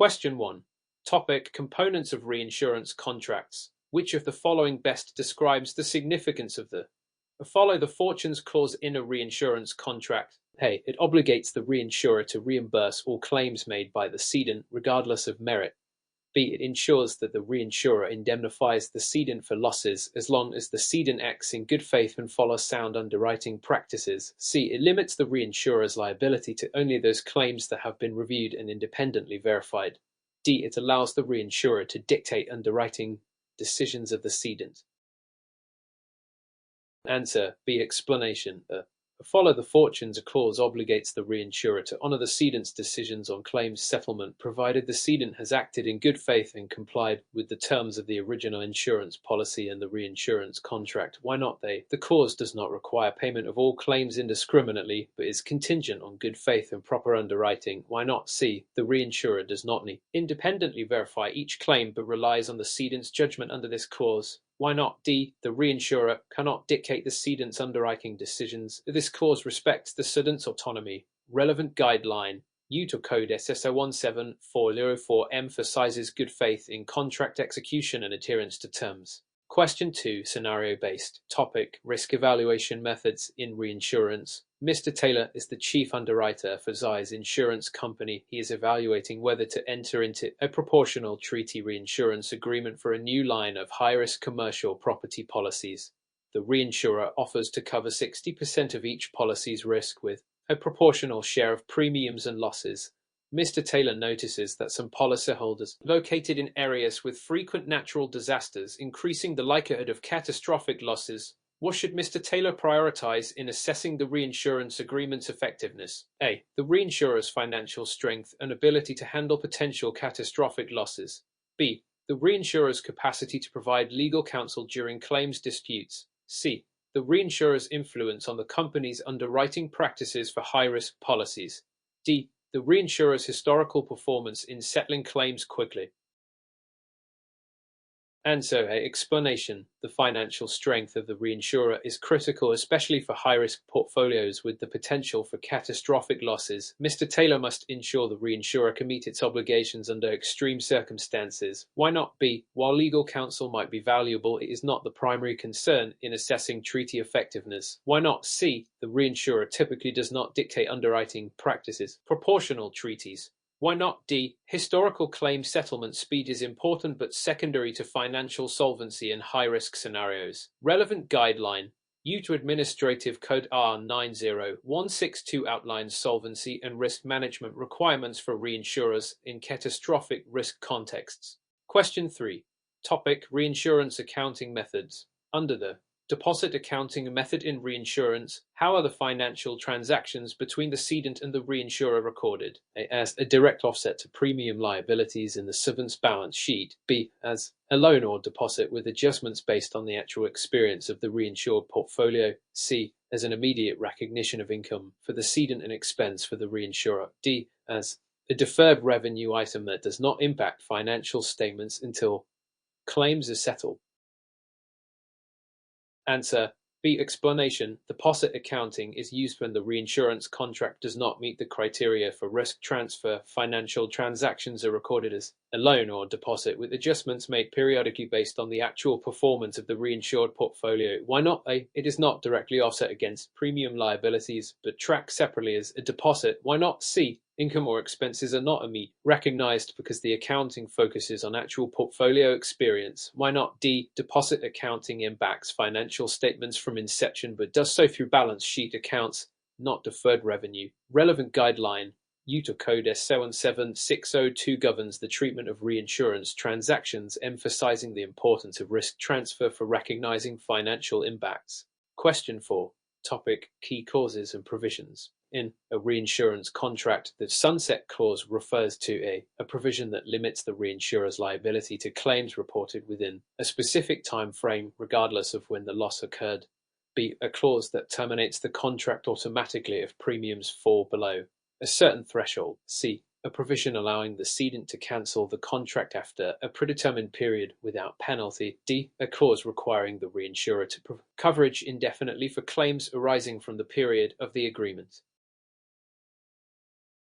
Question 1. Topic: Components of reinsurance contracts. Which of the following best describes the significance of the follow the fortunes clause in a reinsurance contract? A. It obligates the reinsurer to reimburse all claims made by the cedent, regardless of merit. B. It ensures that the reinsurer indemnifies the cedent for losses as long as the cedent acts in good faith and follows sound underwriting practices. C. It limits the reinsurer's liability to only those claims that have been reviewed and independently verified. D. It allows the reinsurer to dictate underwriting decisions of the cedent. Answer B. Explanation. A follow the fortunes clause obligates the reinsurer to honor the cedent's decisions on claims settlement provided the cedent has acted in good faith and complied with the terms of the original insurance policy and the reinsurance contract. Why not they? The clause does not require payment of all claims indiscriminately, but is contingent on good faith and proper underwriting. Why not C? The reinsurer does not independently verify each claim but relies on the cedent's judgment under this clause. Why not D? The reinsurer cannot dictate the cedent's underwriting decisions. This clause respects the cedent's autonomy. Relevant guideline. UTO Code SSO17404 emphasizes good faith in contract execution and adherence to terms. Question 2. Scenario-based. Topic: Risk evaluation methods in reinsurance. Mr. Taylor is the chief underwriter for Zai's insurance company. He is evaluating whether to enter into a proportional treaty reinsurance agreement for a new line of high-risk commercial property policies. The reinsurer offers to cover 60% of each policy's risk with a proportional share of premiums and losses. Mr. Taylor notices that some policyholders located in areas with frequent natural disasters increasing the likelihood of catastrophic losses. What should Mr. Taylor prioritize in assessing the reinsurance agreement's effectiveness? A. The reinsurer's financial strength and ability to handle potential catastrophic losses. B. The reinsurer's capacity to provide legal counsel during claims disputes. C. The reinsurer's influence on the company's underwriting practices for high-risk policies. D. The reinsurer's historical performance in settling claims quickly. Answer A. Explanation. The financial strength of the reinsurer is critical, especially for high-risk portfolios with the potential for catastrophic losses. Mr. Taylor must ensure the reinsurer can meet its obligations under extreme circumstances. Why not B? While legal counsel might be valuable, it is not the primary concern in assessing treaty effectiveness. Why not C? The reinsurer typically does not dictate underwriting practices. Proportional treaties. Why not D? Historical claim settlement speed is important but secondary to financial solvency in high-risk scenarios. Relevant guideline. UTO Administrative Code R90162 outlines solvency and risk management requirements for reinsurers in catastrophic risk contexts. Question 3. Topic: Reinsurance accounting methods. Under the deposit accounting method in reinsurance, how are the financial transactions between the cedent and the reinsurer recorded? A. As a direct offset to premium liabilities in the cedent's balance sheet. B. As a loan or deposit with adjustments based on the actual experience of the reinsured portfolio. C. As an immediate recognition of income for the cedent and expense for the reinsurer. D. As a deferred revenue item that does not impact financial statements until claims are settled. Answer B. Explanation. Deposit accounting is used when the reinsurance contract does not meet the criteria for risk transfer. Financial transactions are recorded as a loan or deposit with adjustments made periodically based on the actual performance of the reinsured portfolio. Why not A? It is not directly offset against premium liabilities but tracked separately as a deposit. Why not C? Income or expenses are not immediately recognized because the accounting focuses on actual portfolio experience. Why not D? Deposit accounting impacts financial statements from inception but does so through balance sheet accounts, not deferred revenue. Relevant guideline. UTO Code S77602 governs the treatment of reinsurance transactions, emphasizing the importance of risk transfer for recognizing financial impacts. Question 4. Topic: Key clauses and provisions. In a reinsurance contract, the sunset clause refers to a provision that limits the reinsurer's liability to claims reported within a specific time frame, regardless of when the loss occurred. B. A clause that terminates the contract automatically if premiums fall below a certain threshold. C. A provision allowing the cedent to cancel the contract after a predetermined period without penalty. D. A clause requiring the reinsurer to provide coverage indefinitely for claims arising from the period of the agreement.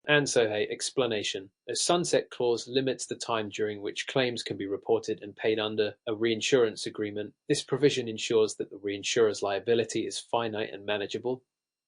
Answer A. Explanation. A sunset clause limits the time during which claims can be reported and paid under a reinsurance agreement. This provision ensures that the reinsurer's liability is finite and manageable.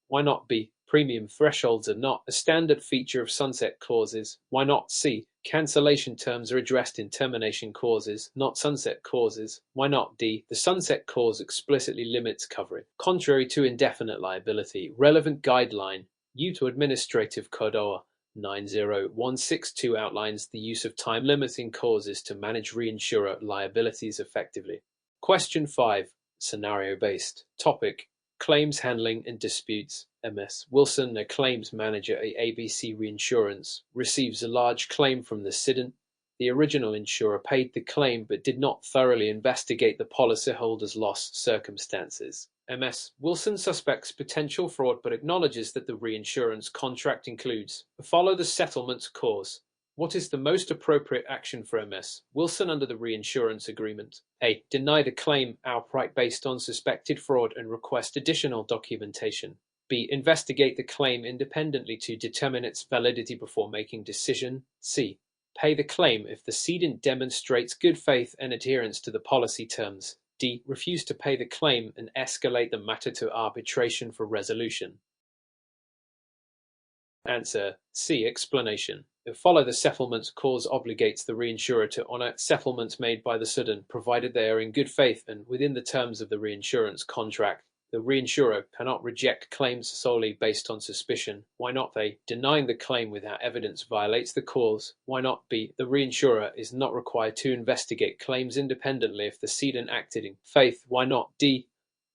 Why not B? Premium thresholds are not a standard feature of sunset clauses. Why not C? Cancellation terms are addressed in termination clauses, not sunset clauses. Why not D? The sunset clause explicitly limits coverage. Contrary to indefinite liability, relevant guideline U to Administrative Code OR 90162 outlines the use of time-limiting clauses to manage reinsurer liabilities effectively. Question 5. Scenario-based. Topic: Claims handling and disputes. MS Wilson, a claims manager at ABC Reinsurance, receives a large claim from the cedent. The original insurer paid the claim but did not thoroughly investigate the policyholder's loss circumstances. MS Wilson suspects potential fraud but acknowledges that the reinsurance contract includes follow the settlement clause. What is the most appropriate action for MS Wilson under the reinsurance agreement? A. Deny the claim outright based on suspected fraud and request additional documentation. B. Investigate the claim independently to determine its validity before making decision. C. Pay the claim if the cedent demonstrates good faith and adherence to the policy terms. D. Refuse to pay the claim and escalate the matter to arbitration for resolution. Answer C. Explanation. Follow the settlement clause obligates the reinsurer to honor settlements made by the cedent, provided they are in good faith and within the terms of the reinsurance contract. The reinsurer cannot reject claims solely based on suspicion. Why not? A. Denying the claim without evidence violates the clause. Why not? B. The reinsurer is not required to investigate claims independently if the cedent acted in faith. Why not? D.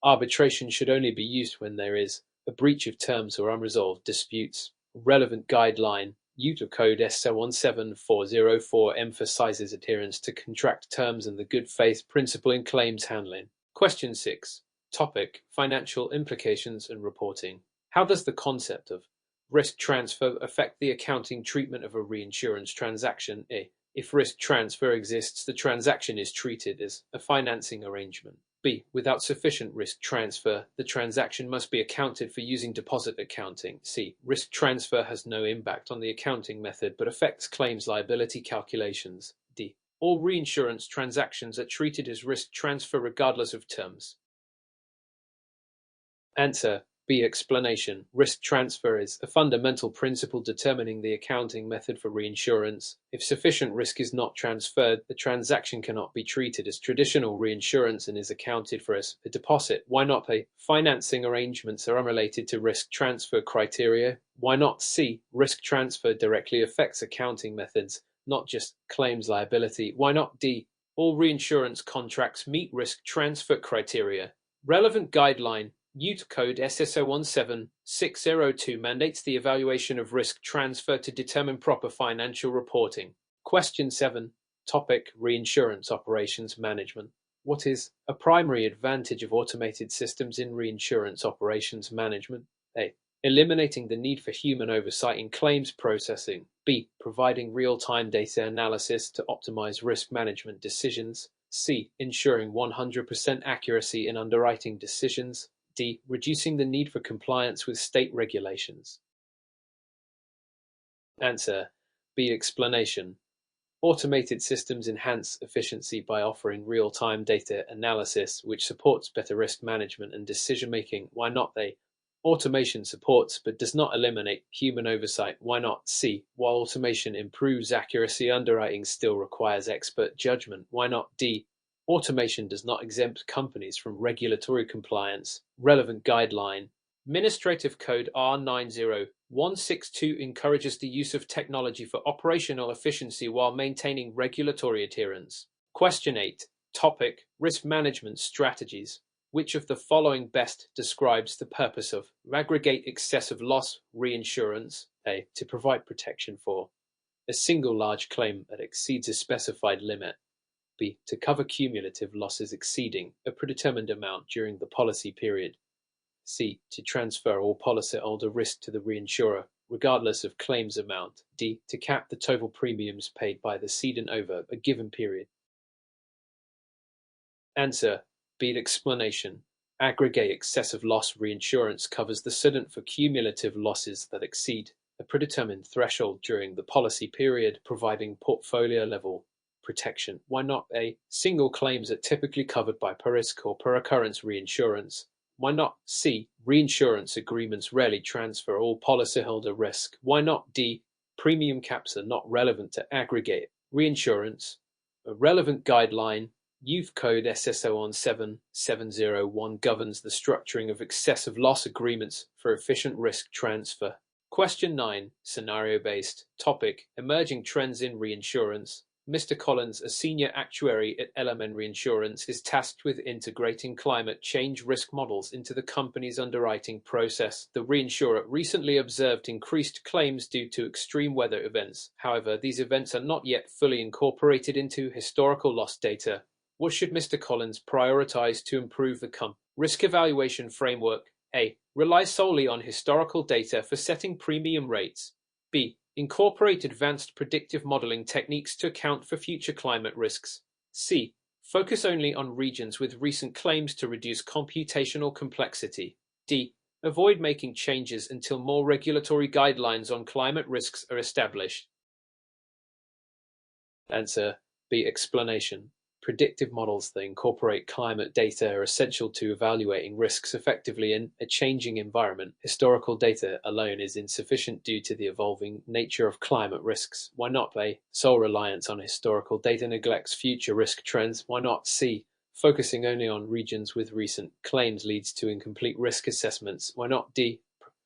Arbitration should only be used when there is a breach of terms or unresolved disputes. Relevant guideline UTA Code S017-404 emphasizes adherence to contract terms and the good faith principle in claims handling. Question 6. Topic: Financial implications and reporting. How does the concept of risk transfer affect the accounting treatment of a reinsurance transaction? A. If risk transfer exists, the transaction is treated as a financing arrangement. B. Without sufficient risk transfer, the transaction must be accounted for using deposit accounting. C. Risk transfer has no impact on the accounting method but affects claims liability calculations. D. All reinsurance transactions are treated as risk transfer regardless of terms. Answer B. Explanation. Risk transfer is a fundamental principle determining the accounting method for reinsurance. If sufficient risk is not transferred, the transaction cannot be treated as traditional reinsurance and is accounted for as a deposit. Why not? A. Financing arrangements are unrelated to risk transfer criteria. Why not? C. Risk transfer directly affects accounting methods, not just claims liability. Why not? D. All reinsurance contracts meet risk transfer criteria. Relevant guideline UTA Code SSO17602 mandates the evaluation of risk transfer to determine proper financial reporting. Question 7. Topic: Reinsurance operations management. What is a primary advantage of automated systems in reinsurance operations management? A. Eliminating the need for human oversight in claims processing. B. Providing real-time data analysis to optimize risk management decisions. C. Ensuring 100% accuracy in underwriting decisions. D. Reducing the need for compliance with state regulations. Answer B. Explanation. Automated systems enhance efficiency by offering real-time data analysis, which supports better risk management and decision-making. Why not? They Automation supports but does not eliminate human oversight. Why not? C. While automation improves accuracy, underwriting still requires expert judgment. Why not? D. Automation does not exempt companies from regulatory compliance. Relevant guideline. Administrative Code R90162 encourages the use of technology for operational efficiency while maintaining regulatory adherence. Question 8. Topic: Risk management strategies. Which of the following best describes the purpose of aggregate excessive loss reinsurance? A. To provide protection for a single large claim that exceeds a specified limit. B. To cover cumulative losses exceeding a predetermined amount during the policy period. C. To transfer all policyholder risk to the reinsurer, regardless of claims amount. D. To cap the total premiums paid by the cedent over a given period. Answer B. Explanation. Aggregate excessive loss reinsurance covers the cedent for cumulative losses that exceed a predetermined threshold during the policy period, providing portfolio-level protection. Why not? A, single claims are typically covered by per risk or per occurrence reinsurance. Why not? C, reinsurance agreements rarely transfer all policyholder risk. Why not? D, premium caps are not relevant to aggregate reinsurance. A relevant guideline, Youth Code SSO 17701, governs the structuring of excessive loss agreements for efficient risk transfer. Question 9, scenario-based. Topic, emerging trends in reinsurance. Mr. Collins, a senior actuary at LMN Reinsurance, is tasked with integrating climate change risk models into the company's underwriting process. The reinsurer recently observed increased claims due to extreme weather events. However, these events are not yet fully incorporated into historical loss data. What should Mr. Collins prioritize to improve the risk evaluation framework? A, rely solely on historical data for setting premium rates. B, incorporate advanced predictive modeling techniques to account for future climate risks. C, focus only on regions with recent claims to reduce computational complexity. D, avoid making changes until more regulatory guidelines on climate risks are established. Answer B, explanation. Predictive models that incorporate climate data are essential to evaluating risks effectively in a changing environment. Historical data alone is insufficient due to the evolving nature of climate risks. Why not? A, sole reliance on historical data neglects future risk trends. Why not? C, focusing only on regions with recent claims leads to incomplete risk assessments. Why not? D,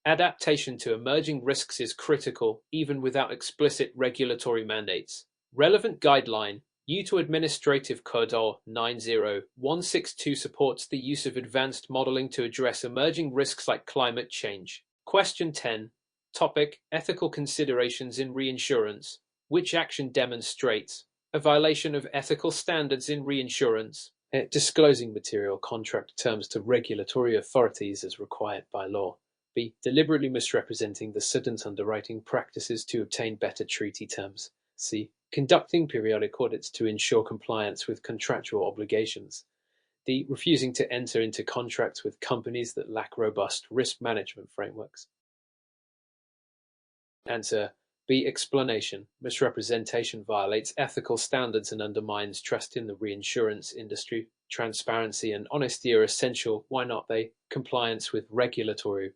adaptation to emerging risks is critical, even without explicit regulatory mandates. Relevant guideline, UTO Administrative Code or 90162 supports the use of advanced modeling to address emerging risks like climate change. Question 10. Topic, ethical considerations in reinsurance. Which action demonstrates a violation of ethical standards in reinsurance? Disclosing material contract terms to regulatory authorities as required by law. B, deliberately misrepresenting the cedent's underwriting practices to obtain better treaty terms. C, conducting periodic audits to ensure compliance with contractual obligations. D, refusing to enter into contracts with companies that lack robust risk management frameworks. Answer B, explanation. Misrepresentation violates ethical standards and undermines trust in the reinsurance industry. Transparency and honesty are essential. Why not? They, compliance with regulatory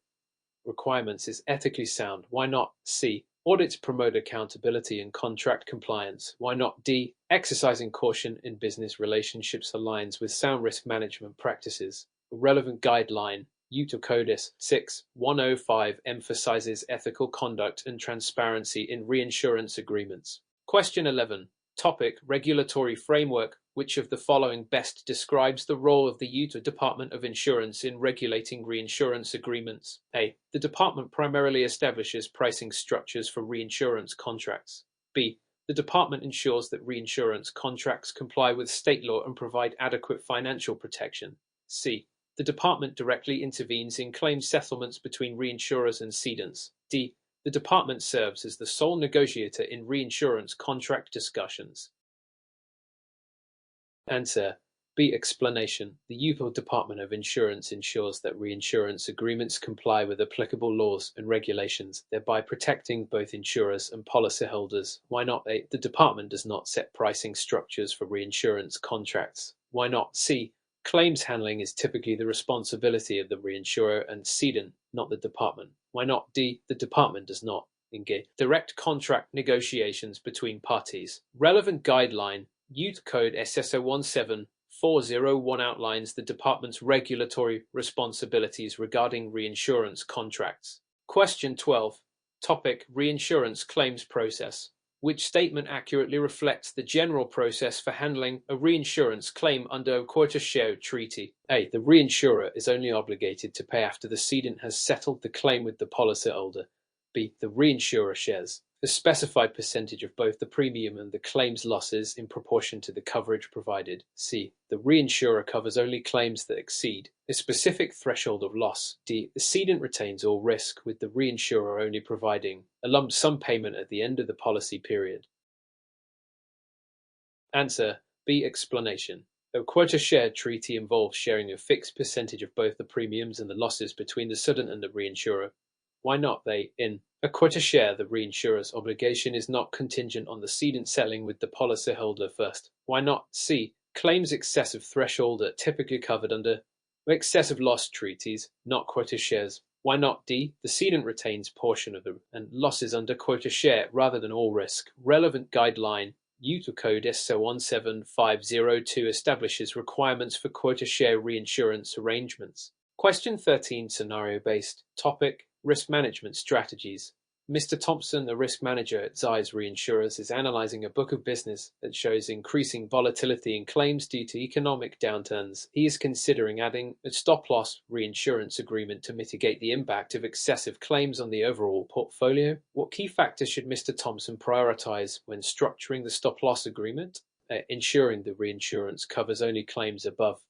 requirements is ethically sound. Why not? C, audits promote accountability and contract compliance. Why not? D, exercising caution in business relationships aligns with sound risk management practices. A relevant guideline, UTO Codis 6105, emphasizes ethical conduct and transparency in reinsurance agreements. Question 11. Topic, regulatory framework. Which of the following best describes the role of the UTO Department of Insurance in regulating reinsurance agreements? A, the department primarily establishes pricing structures for reinsurance contracts. B, the department ensures that reinsurance contracts comply with state law and provide adequate financial protection. C, the department directly intervenes in claim settlements between reinsurers and cedents. D, the department serves as the sole negotiator in reinsurance contract discussions. Answer B, explanation. The UTO Department of Insurance ensures that reinsurance agreements comply with applicable laws and regulations, thereby protecting both insurers and policyholders. Why not? A, the department does not set pricing structures for reinsurance contracts. Why not? C, claims handling is typically the responsibility of the reinsurer and cedent, not the department. Why not? D, the department does not engage direct contract negotiations between parties. Relevant guideline, UTO Code SSO 17401 outlines the department's regulatory responsibilities regarding reinsurance contracts. Question 12. Topic, reinsurance claims process. Which statement accurately reflects the general process for handling a reinsurance claim under a quota share treaty? A, the reinsurer is only obligated to pay after the cedent has settled the claim with the policyholder. B, the reinsurer shares a specified percentage of both the premium and the claim's losses in proportion to the coverage provided. C, the reinsurer covers only claims that exceed a specific threshold of loss. D, the cedent retains all risk, with the reinsurer only providing a lump sum payment at the end of the policy period. Answer B, explanation. A quota share treaty involves sharing a fixed percentage of both the premiums and the losses between the cedent and the reinsurer. Why not? They, in A quota share, the reinsurer's obligation, is not contingent on the cedant settling with the policyholder first. Why not? C. Claims excessive threshold are typically covered under excessive loss treaties, not quota shares. Why not? D. The cedant retains portion of the and losses under quota share rather than all risk. Relevant guideline Util Code SO 17502 establishes requirements for quota share reinsurance arrangements. Question 13, scenario-based. Topic: Risk management strategies. Mr. Thompson, the risk manager at Zeiss Reinsurers, is analyzing a book of business that shows increasing volatility in claims due to economic downturns. He is considering adding a stop-loss reinsurance agreement to mitigate the impact of excessive claims on the overall portfolio. What key factors should Mr. Thompson prioritize when structuring the stop-loss agreement? Ensuring the reinsurance covers only claims above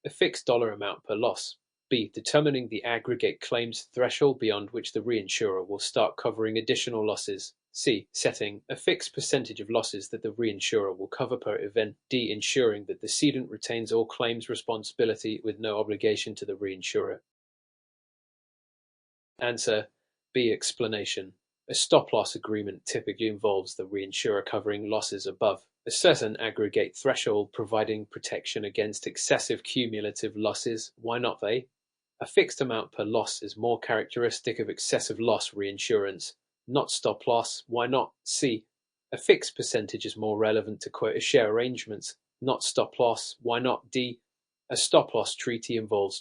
a fixed dollar amount per loss. B. Determining the aggregate claims threshold beyond which the reinsurer will start covering additional losses. C. Setting a fixed percentage of losses that the reinsurer will cover per event. D. Ensuring that the cedant retains all claims responsibility with no obligation to the reinsurer. Answer: B. Explanation. A stop-loss agreement typically involves the reinsurer covering losses above a certain aggregate threshold, providing protection against excessive cumulative losses. Why not they? A fixed amount per loss is more characteristic of excessive loss reinsurance, not stop loss. Why not? C. A fixed percentage is more relevant to quota share arrangements, not stop loss. Why not? D. A stop loss treaty involves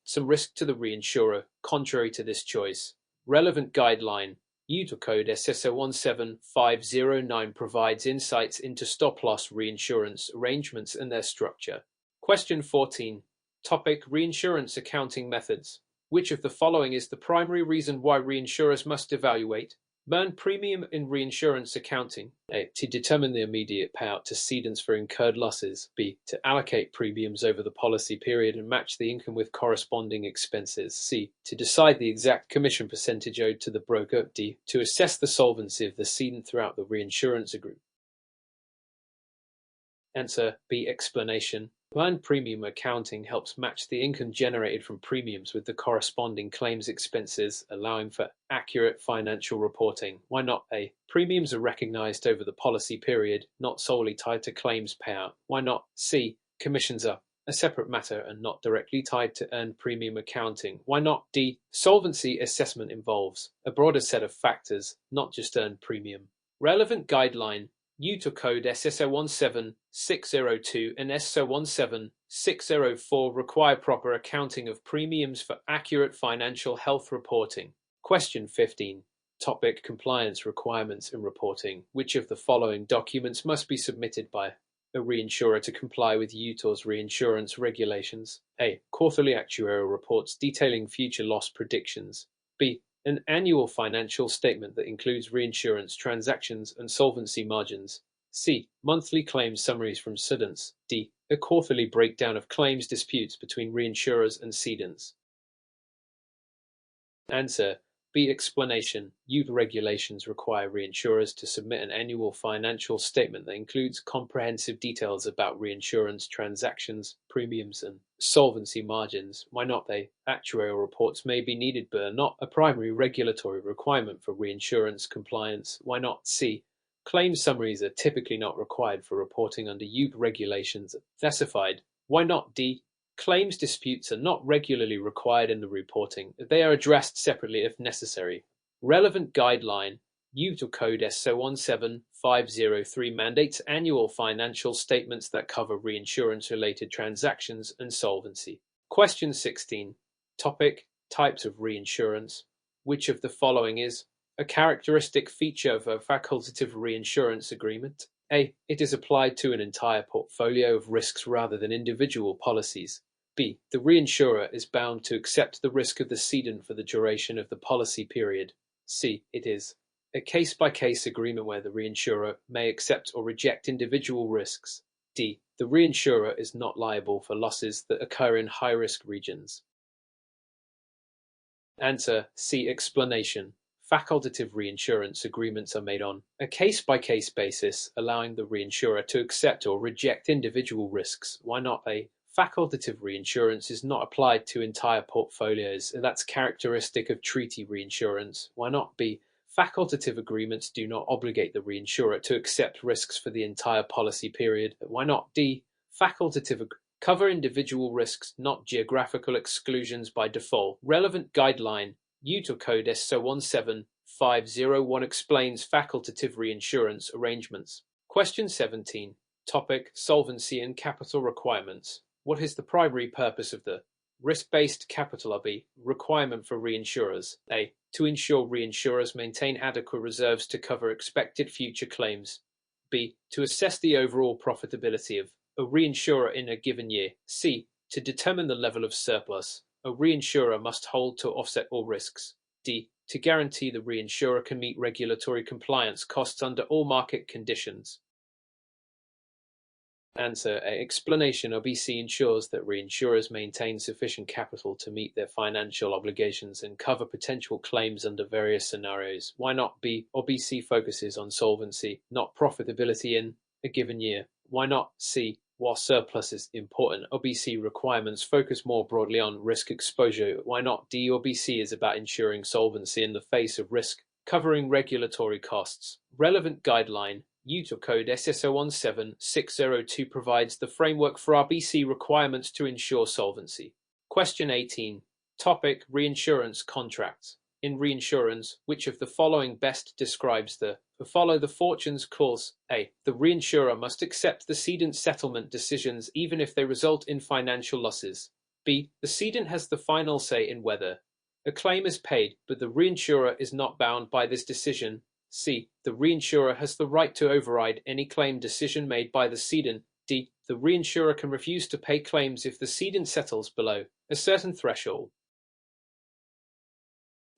some risk to the reinsurer, contrary to this choice. Relevant guideline Util Code SSO 17509 provides insights into stop loss reinsurance arrangements and their structure. Question 14. Topic: Reinsurance accounting methods. Which of the following is the primary reason why reinsurers must evaluate earned premium in reinsurance accounting? A. To determine the immediate payout to cedants for incurred losses. B. To allocate premiums over the policy period and match the income with corresponding expenses. C. To decide the exact commission percentage owed to the broker. D. To assess the solvency of the cedant throughout the reinsurance agreement. Answer: B. Explanation. Earned premium accounting helps match the income generated from premiums with the corresponding claims expenses, allowing for accurate financial reporting. Why not? A. Premiums are recognized over the policy period, not solely tied to claims payout. Why not? C. Commissions are a separate matter and not directly tied to earned premium accounting. Why not? D. Solvency assessment involves a broader set of factors, not just earned premium. Relevant guideline Util Code SSO 17602 and SSO 17604 require proper accounting of premiums for accurate financial health reporting. Question 15. Topic: Compliance requirements and reporting. Which of the following documents must be submitted by a reinsurer to comply with Util's reinsurance regulations? A. Quarterly actuarial reports detailing future loss predictions. B. An annual financial statement that includes reinsurance transactions and solvency margins. C. Monthly claims summaries from cedants. D. A quarterly breakdown of claims disputes between reinsurers and cedants. Answer: B. Explanation. Util regulations require reinsurers to submit an annual financial statement that includes comprehensive details about reinsurance transactions, premiums, and solvency margins. Why not they? Actuarial reports may be needed but are not a primary regulatory requirement for reinsurance compliance. Why not? C. Claims summaries are typically not required for reporting under Util regulations specified. Why not? D. Claims disputes are not regularly required in the reporting. They are addressed separately if necessary. Relevant guideline Util Code SO 17503 mandates annual financial statements that cover reinsurance-related transactions and solvency. Question 16. Topic: Types of reinsurance. Which of the following is a characteristic feature of a facultative reinsurance agreement? A. It is applied to an entire portfolio of risks rather than individual policies. B. The reinsurer is bound to accept the risk of the cedant for the duration of the policy period. C. It is a case-by-case agreement where the reinsurer may accept or reject individual risks. D. The reinsurer is not liable for losses that occur in high-risk regions. Answer: C. Explanation. Facultative reinsurance agreements are made on a case-by-case basis, allowing the reinsurer to accept or reject individual risks. Why not? A. Facultative reinsurance is not applied to entire portfolios, and that's characteristic of treaty reinsurance. Why not? B. Facultative agreements do not obligate the reinsurer to accept risks for the entire policy period. Why not? D. Facultative cover individual risks, not geographical exclusions by default. Relevant guideline UTO Code SO 17501 explains facultative reinsurance arrangements. Question 17. Topic: Solvency and capital requirements. What is the primary purpose of the risk-based capital RB requirement for reinsurers? A. To ensure reinsurers maintain adequate reserves to cover expected future claims. B. To assess the overall profitability of a reinsurer in a given year. C. To determine the level of surplus a reinsurer must hold to offset all risks. D. To guarantee the reinsurer can meet regulatory compliance costs under all market conditions. Answer A. Explanation OBC ensures that reinsurers maintain sufficient capital to meet their financial obligations and cover potential claims under various scenarios. Why not? B. OBC focuses on solvency, not profitability in a given year. Why not? C. While surplus is important, OBC requirements focus more broadly on risk exposure. Why not? D. OBC is about ensuring solvency in the face of risk, covering regulatory costs. Relevant guideline UTO Code SSO 17602 provides the framework for RBC requirements to ensure solvency. Question 18. Topic: Reinsurance contracts. In reinsurance, which of the following best describes the follow the fortunes clause? A. The reinsurer must accept the cedent's settlement decisions even if they result in financial losses. B. The cedent has the final say in whether a claim is paid, but the reinsurer is not bound by this decision. C. The reinsurer has the right to override any claim decision made by the cedent. D. The reinsurer can refuse to pay claims if the cedent settles below a certain threshold.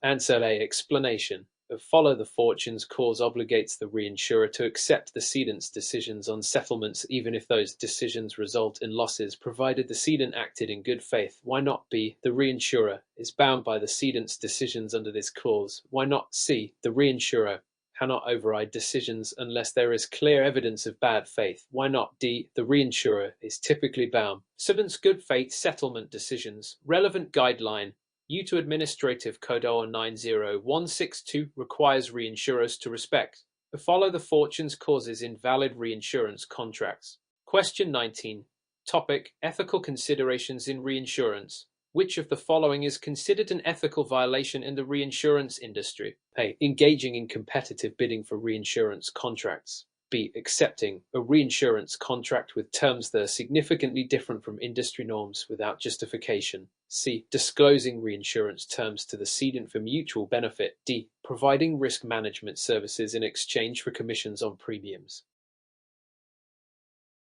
Answer A. Explanation. A follow the fortunes clause obligates the reinsurer to accept the cedent's decisions on settlements even if those decisions result in losses, provided the cedent acted in good faith. Why not? B. The reinsurer is bound by the cedent's decisions under this clause. Why not? C. The reinsurer cannot override decisions unless there is clear evidence of bad faith. Why not? D. The reinsurer is typically bound cedent's good faith settlement decisions. Relevant guideline UTO Administrative Code 090162 requires reinsurers to respect the follow the fortunes clauses in valid reinsurance contracts. Question 19. Topic: Ethical considerations in reinsurance. Which of the following is considered an ethical violation in the reinsurance industry? A. Engaging in competitive bidding for reinsurance contracts. B. Accepting a reinsurance contract with terms that are significantly different from industry norms without justification. C. Disclosing reinsurance terms to the cedent for mutual benefit. D. Providing risk management services in exchange for commissions on premiums.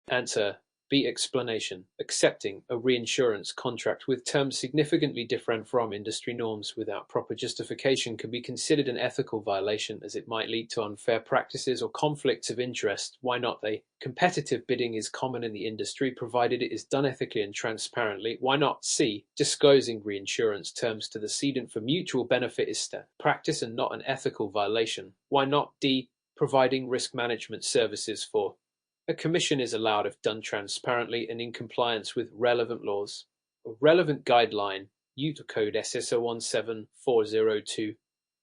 Answer B. Explanation. Accepting a reinsurance contract with terms significantly different from industry norms without proper justification can be considered an ethical violation, as it might lead to unfair practices or conflicts of interest. Why not? A. Competitive bidding is common in the industry provided it is done ethically and transparently. Why not? C. Disclosing reinsurance terms to the cedent for mutual benefit is practice and not an ethical violation. Why not? D. Providing risk management services for a commission is allowed if done transparently and in compliance with relevant laws. A relevant guideline, UTO Code SSO 17402,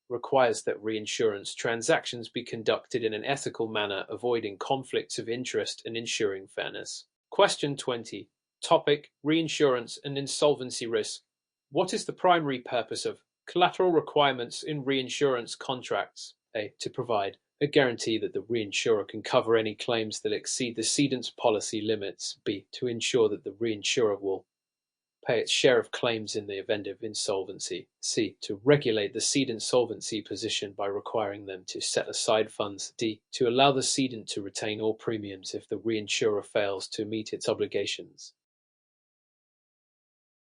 requires that reinsurance transactions be conducted in an ethical manner, avoiding conflicts of interest and ensuring fairness. Question 20. Topic: Reinsurance and insolvency risk. What is the primary purpose of collateral requirements in reinsurance contracts? A. To provide a guarantee that the reinsurer can cover any claims that exceed the cedent's policy limits. B. To ensure that the reinsurer will pay its share of claims in the event of insolvency. C. To regulate the cedent's solvency position by requiring them to set aside funds. D. To allow the cedent to retain all premiums if the reinsurer fails to meet its obligations.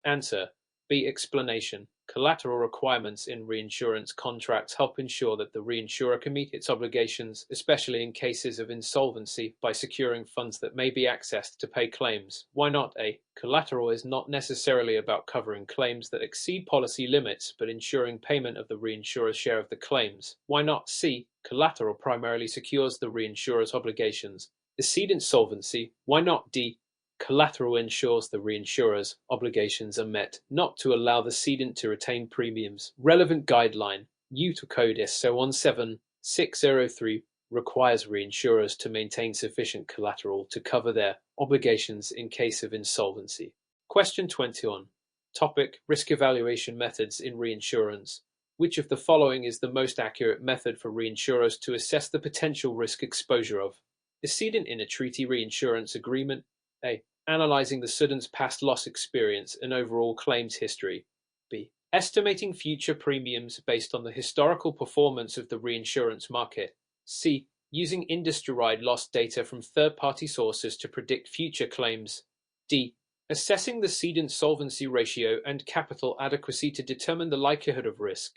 Answer B. Explanation. Collateral requirements in reinsurance contracts help ensure that the reinsurer can meet its obligations, especially in cases of insolvency, by securing funds that may be accessed to pay claims. Why not? A. Collateral is not necessarily about covering claims that exceed policy limits, but ensuring payment of the reinsurer's share of the claims. Why not? C. Collateral primarily secures the reinsurer's obligations. The cedent's solvency. Why not? D. Collateral ensures the reinsurer's obligations are met, not to allow the cedent to retain premiums. Relevant guideline UT code SO17603 requires reinsurers to maintain sufficient collateral to cover their obligations in case of insolvency. Question 21. Topic: Risk evaluation methods in reinsurance. Which of the following is the most accurate method for reinsurers to assess the potential risk exposure of a cedent in a treaty reinsurance agreement? A. Analyzing the cedent's past loss experience and overall claims history. B. Estimating future premiums based on the historical performance of the reinsurance market. C. Using industry-wide loss data from third-party sources to predict future claims. D. Assessing the cedent's solvency ratio and capital adequacy to determine the likelihood of risk.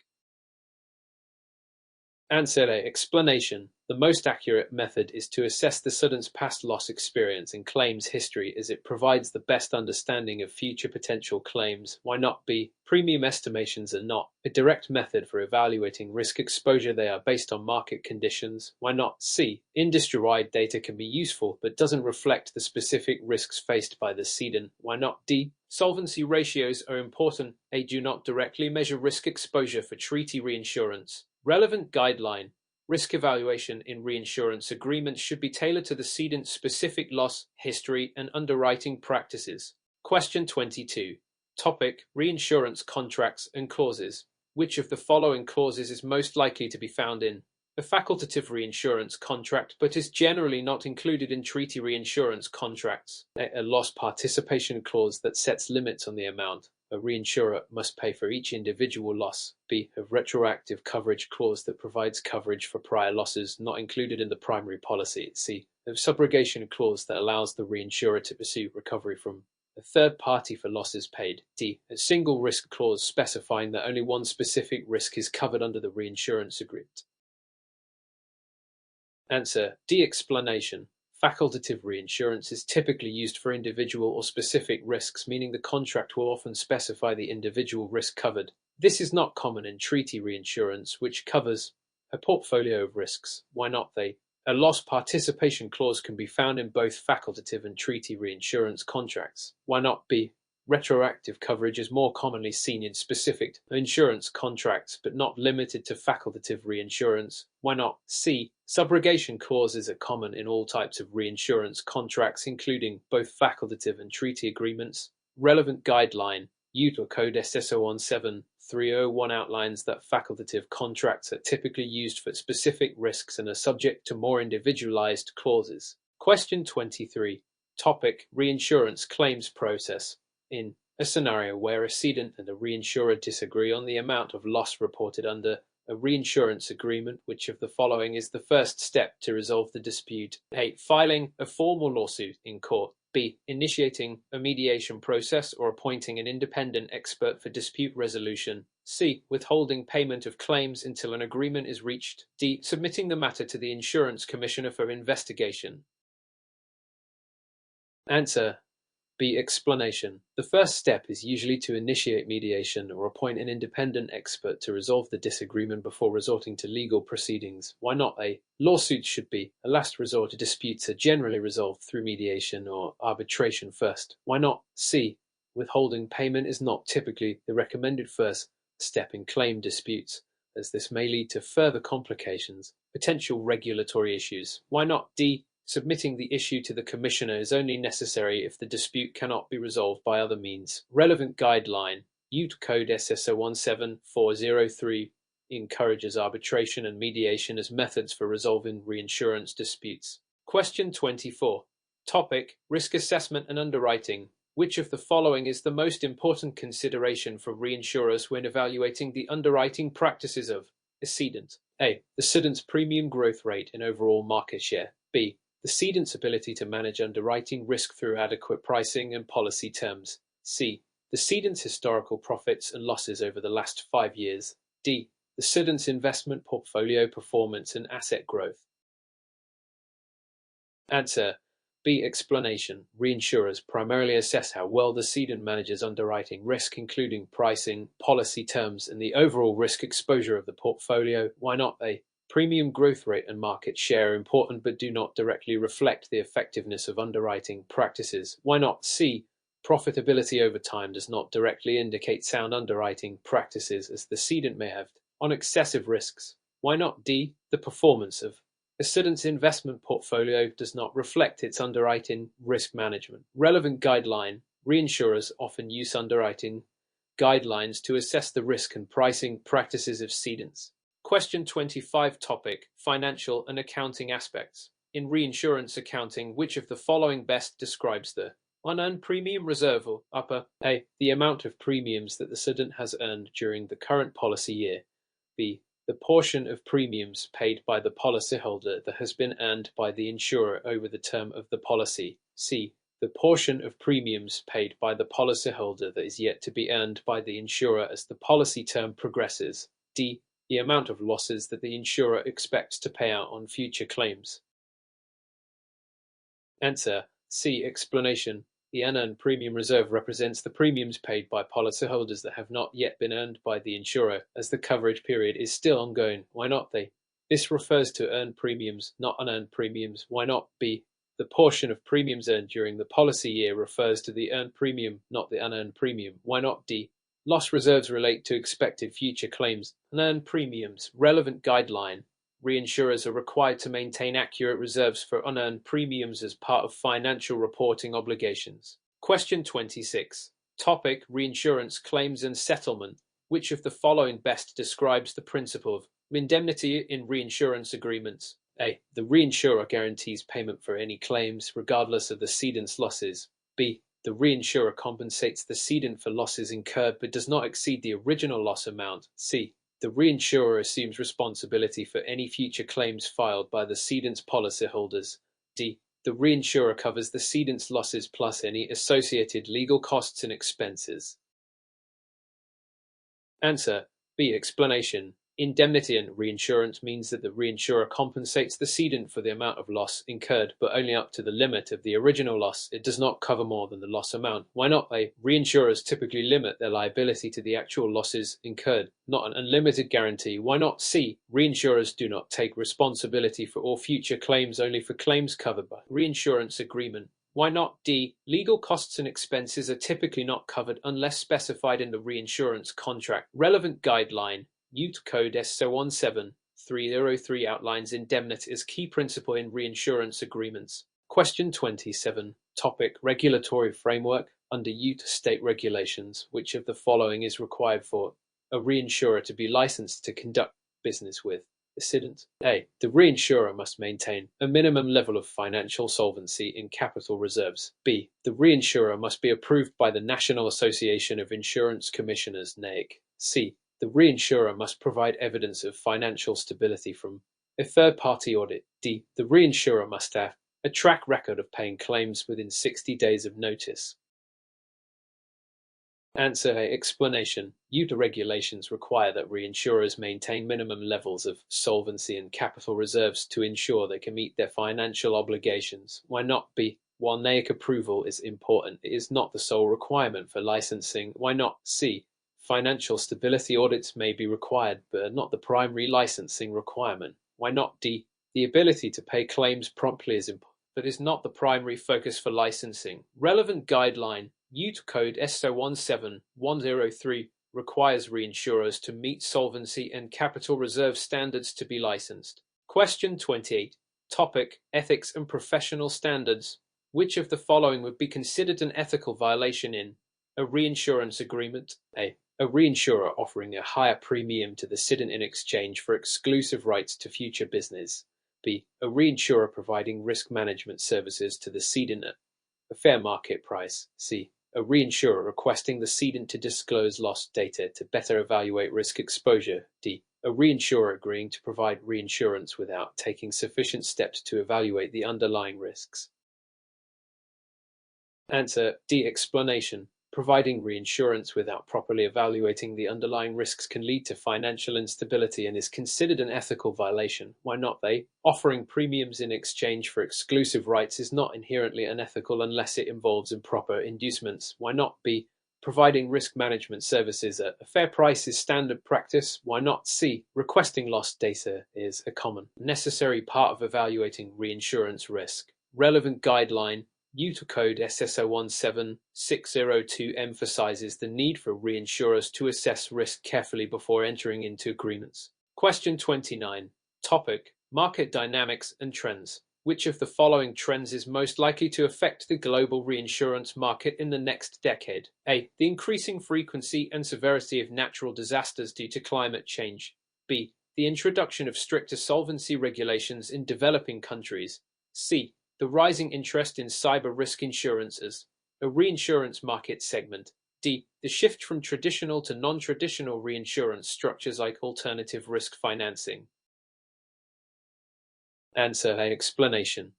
Answer A. Explanation. The most accurate method is to assess the cedent's past loss experience and claims history, as it provides the best understanding of future potential claims. Why not? B. Premium estimations are not a direct method for evaluating risk exposure. They are based on market conditions. Why not? C. Industry-wide data can be useful, but doesn't reflect the specific risks faced by the cedent. Why not? D. Solvency ratios are important. They do not directly measure risk exposure for treaty reinsurance. Relevant guideline. Risk evaluation in reinsurance agreements should be tailored to the cedent's specific loss history and underwriting practices. Question 22. Topic: Reinsurance contracts and clauses. Which of the following clauses is most likely to be found in a facultative reinsurance contract, but is generally not included in treaty reinsurance contracts? A loss participation clause that sets limits on the amount a reinsurer must pay for each individual loss. B. A retroactive coverage clause that provides coverage for prior losses not included in the primary policy. C. A subrogation clause that allows the reinsurer to pursue recovery from a third party for losses paid. D. A single risk clause specifying that only one specific risk is covered under the reinsurance agreement. Answer D. Explanation. Facultative reinsurance is typically used for individual or specific risks, meaning the contract will often specify the individual risk covered. This is not common in treaty reinsurance, which covers a portfolio of risks. Why not? A loss participation clause can be found in both facultative and treaty reinsurance contracts. Why not? B. Retroactive coverage is more commonly seen in specific insurance contracts, but not limited to facultative reinsurance. Why not? C. Subrogation clauses are common in all types of reinsurance contracts, including both facultative and treaty agreements. Relevant guideline. UT code SSO17301 outlines that facultative contracts are typically used for specific risks and are subject to more individualized clauses. Question 23. Topic: Reinsurance claims process. In a scenario where a cedent and a reinsurer disagree on the amount of loss reported under a reinsurance agreement, which of the following is the first step to resolve the dispute? A. Filing a formal lawsuit in court. B. Initiating a mediation process or appointing an independent expert for dispute resolution. C. Withholding payment of claims until an agreement is reached. D. Submitting the matter to the insurance commissioner for investigation. Answer B. Explanation. The first step is usually to initiate mediation or appoint an independent expert to resolve the disagreement before resorting to legal proceedings. Why not? A. Lawsuits should be a last resort. Disputes are generally resolved through mediation or arbitration first. Why not? C. Withholding payment is not typically the recommended first step in claim disputes, as this may lead to further complications, potential regulatory issues. Why not? D. Submitting the issue to the commissioner is only necessary if the dispute cannot be resolved by other means. Relevant guideline. UT code SSO17403 encourages arbitration and mediation as methods for resolving reinsurance disputes. Question 24. Topic: Risk assessment and underwriting. Which of the following is the most important consideration for reinsurers when evaluating the underwriting practices of a cedent? A. The cedent's premium growth rate and overall market share. B. The cedent's ability to manage underwriting risk through adequate pricing and policy terms. C. The cedent's historical profits and losses over the last 5 years. D. The cedent's investment portfolio performance and asset growth. Answer B. Explanation. Reinsurers primarily assess how well the cedent manages underwriting risk, including pricing, policy terms, and the overall risk exposure of the portfolio. Why not? A. Premium growth rate and market share are important but do not directly reflect the effectiveness of underwriting practices. Why not? C. Profitability over time does not directly indicate sound underwriting practices, as the cedent may have On excessive risks. Why not? D. The performance of a cedent's investment portfolio does not reflect its underwriting risk management. Relevant guideline. Reinsurers often use underwriting guidelines to assess the risk and pricing practices of cedents. Question 25. Topic: Financial and accounting aspects. In reinsurance accounting, which of the following best describes the unearned premium reserve, or upper A. The amount of premiums that the cedent has earned during the current policy year. B. The portion of premiums paid by the policyholder that has been earned by the insurer over the term of the policy. C. The portion of premiums paid by the policyholder that is yet to be earned by the insurer as the policy term progresses. D. The amount of losses that the insurer expects to pay out on future claims. Answer: C. Explanation. The unearned premium reserve represents the premiums paid by policyholders that have not yet been earned by the insurer, as the coverage period is still ongoing. Why not? They. This refers to earned premiums, not unearned premiums. Why not? B. The portion of premiums earned during the policy year refers to the earned premium, not the unearned premium. Why not? D. Loss reserves relate to expected future claims. Unearned premiums. Relevant guideline. Reinsurers are required to maintain accurate reserves for unearned premiums as part of financial reporting obligations. Question 26. Topic: Reinsurance claims and settlement. Which of the following best describes the principle of indemnity in reinsurance agreements? A. The reinsurer guarantees payment for any claims, regardless of the cedent's losses. B. The reinsurer compensates the cedent for losses incurred but does not exceed the original loss amount. C. The reinsurer assumes responsibility for any future claims filed by the cedent's policyholders. D. The reinsurer covers the cedent's losses plus any associated legal costs and expenses. Answer: B. Explanation. Indemnity in reinsurance means that the reinsurer compensates the cedent for the amount of loss incurred, but only up to the limit of the original loss. It does not cover more than the loss amount. Why not? A. Reinsurers typically limit their liability to the actual losses incurred, not an unlimited guarantee. Why not? C. Reinsurers do not take responsibility for all future claims, only for claims covered by reinsurance agreement. Why not? D. Legal costs and expenses are typically not covered unless specified in the reinsurance contract. Relevant guideline. UT Code S017303 outlines indemnity as key principle in reinsurance agreements. Question 27. Topic: Regulatory framework. Under UT state regulations, which of the following is required for a reinsurer to be licensed to conduct business with the cedent? A. The reinsurer must maintain a minimum level of financial solvency in capital reserves. B. The reinsurer must be approved by the National Association of Insurance Commissioners (NAIC). C. The reinsurer must provide evidence of financial stability from a third-party audit. D. The reinsurer must have a track record of paying claims within 60 days of notice. Answer: A. Explanation. UTA regulations require that reinsurers maintain minimum levels of solvency and capital reserves to ensure they can meet their financial obligations. Why not? B. While NAIC approval is important, it is not the sole requirement for licensing. Why not? C. Financial stability audits may be required, but are not the primary licensing requirement. Why not? D. The ability to pay claims promptly is important, but is not the primary focus for licensing. Relevant guideline. UT Code S017103 requires reinsurers to meet solvency and capital reserve standards to be licensed. Question 28. Topic: Ethics and professional standards. Which of the following would be considered an ethical violation in a reinsurance agreement? A. A reinsurer offering a higher premium to the cedent in exchange for exclusive rights to future business. B. A reinsurer providing risk management services to the cedent at a fair market price. C. A reinsurer requesting the cedent to disclose loss data to better evaluate risk exposure. D. A reinsurer agreeing to provide reinsurance without taking sufficient steps to evaluate the underlying risks. Answer: D. Explanation. Providing reinsurance without properly evaluating the underlying risks can lead to financial instability and is considered an ethical violation. Why not? They. Offering premiums in exchange for exclusive rights is not inherently unethical unless it involves improper inducements. Why not? B. Providing risk management services at a fair price is standard practice. Why not? C. Requesting loss data is a common, necessary part of evaluating reinsurance risk. Relevant guideline. UTA code SSO17602 emphasizes the need for reinsurers to assess risk carefully before entering into agreements. Question 29. Topic: Market dynamics and trends. Which of the following trends is most likely to affect the global reinsurance market in the next decade? A. The increasing frequency and severity of natural disasters due to climate change. B. The introduction of stricter solvency regulations in developing countries. C. The rising interest in cyber risk insurance as a reinsurance market segment. D. The shift from traditional to non-traditional reinsurance structures like alternative risk financing. Answer A. Explanation.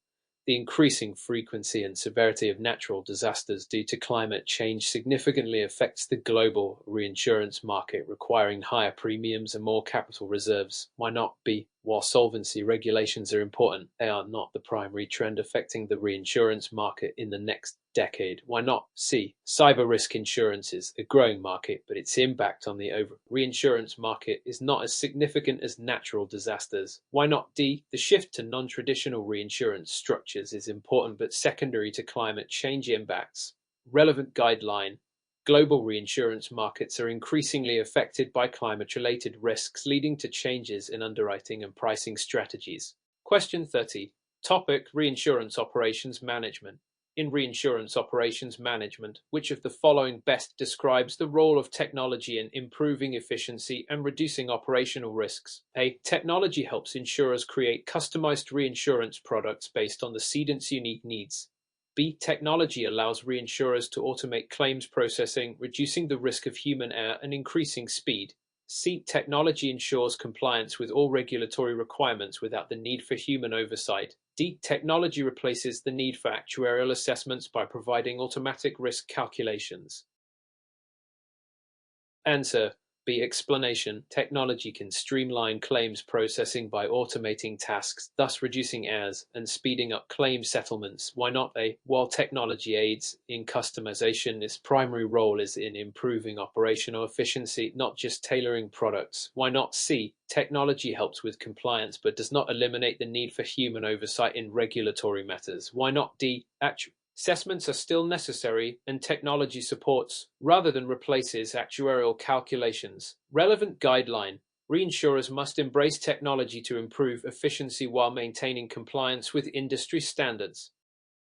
The increasing frequency and severity of natural disasters due to climate change significantly affects the global reinsurance market, requiring higher premiums and more capital reserves. Why not? B. While solvency regulations are important, they are not the primary trend affecting the reinsurance market in the next decade. Why not? C. Cyber risk insurance is a growing market, but its impact on the overall reinsurance market is not as significant as natural disasters. Why not? D. The shift to non-traditional reinsurance structures is important but secondary to climate change impacts. Relevant guideline. Global reinsurance markets are increasingly affected by climate-related risks, leading to changes in underwriting and pricing strategies. Question 30. Topic: Reinsurance operations management. In reinsurance operations management, which of the following best describes the role of technology in improving efficiency and reducing operational risks? A. Technology helps insurers create customized reinsurance products based on the cedent's unique needs. B. Technology allows reinsurers to automate claims processing, reducing the risk of human error and increasing speed. C. Technology ensures compliance with all regulatory requirements without the need for human oversight. D. Technology replaces the need for actuarial assessments by providing automatic risk calculations. Answer B. Explanation. Technology can streamline claims processing by automating tasks, thus reducing errors and speeding up claim settlements. Why not? A. While technology aids in customization, its primary role is in improving operational efficiency, not just tailoring products. Why not? C. Technology helps with compliance but does not eliminate the need for human oversight in regulatory matters. Why not? D. Assessments are still necessary, and technology supports, rather than replaces, actuarial calculations. Relevant guideline. Reinsurers must embrace technology to improve efficiency while maintaining compliance with industry standards.